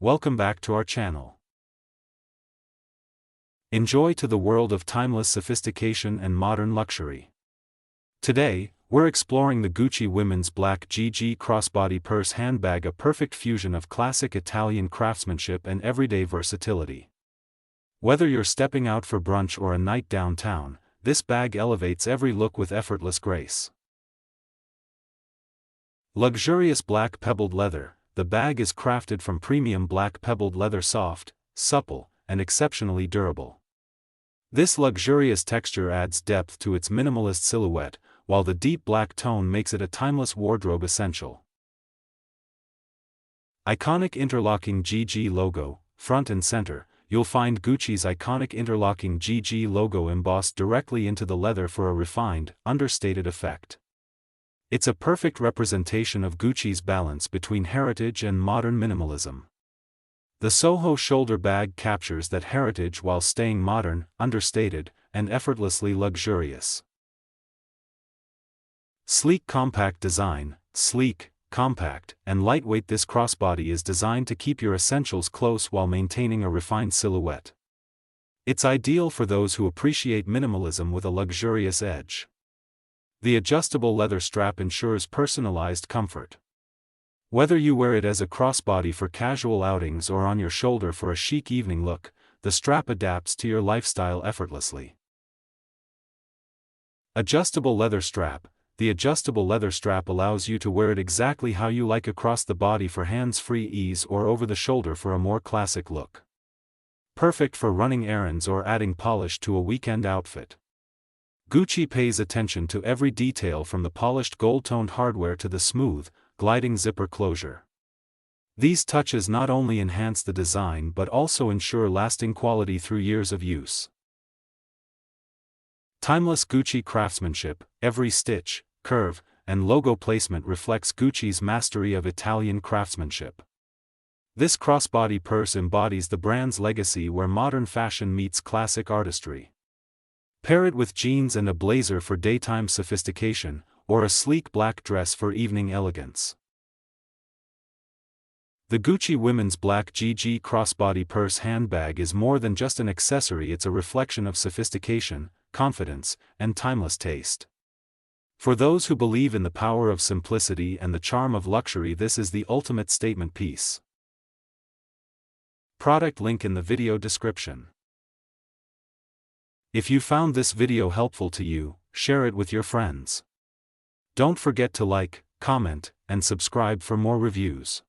welcome back to our channel. Enjoy to the world of timeless sophistication and modern luxury. Today, we're exploring the Gucci Women's Black GG Crossbody Purse Handbag, a perfect fusion of classic Italian craftsmanship and everyday versatility. Whether you're stepping out for brunch or a night downtown, this bag elevates every look with effortless grace. Luxurious Black Pebbled Leather. The bag is crafted from premium black pebbled leather, soft, supple, and exceptionally durable. This luxurious texture adds depth to its minimalist silhouette, while the deep black tone makes it a timeless wardrobe essential. Iconic Interlocking GG Logo. Front and center, you'll find Gucci's iconic Interlocking GG logo embossed directly into the leather for a refined, understated effect. It's a perfect representation of Gucci's balance between heritage and modern minimalism. The Soho shoulder bag captures that heritage while staying modern, understated, and effortlessly luxurious. Sleek compact design. Sleek, compact, and lightweight, this crossbody is designed to keep your essentials close while maintaining a refined silhouette. It's ideal for those who appreciate minimalism with a luxurious edge. The adjustable leather strap ensures personalized comfort. Whether you wear it as a crossbody for casual outings or on your shoulder for a chic evening look, the strap adapts to your lifestyle effortlessly. Adjustable leather strap. The adjustable leather strap allows you to wear it exactly how you like, across the body for hands-free ease or over the shoulder for a more classic look. Perfect for running errands or adding polish to a weekend outfit. Gucci pays attention to every detail, from the polished gold-toned hardware to the smooth, gliding zipper closure. These touches not only enhance the design but also ensure lasting quality through years of use. Timeless Gucci craftsmanship. Every stitch, curve, and logo placement reflects Gucci's mastery of Italian craftsmanship. This crossbody purse embodies the brand's legacy, where modern fashion meets classic artistry. Pair it with jeans and a blazer for daytime sophistication, or a sleek black dress for evening elegance. The Gucci Women's Black GG Crossbody Purse Handbag is more than just an accessory, it's a reflection of sophistication, confidence, and timeless taste. For those who believe in the power of simplicity and the charm of luxury, this is the ultimate statement piece. Product link in the video description. If you found this video helpful to you, share it with your friends. Don't forget to like, comment, and subscribe for more reviews.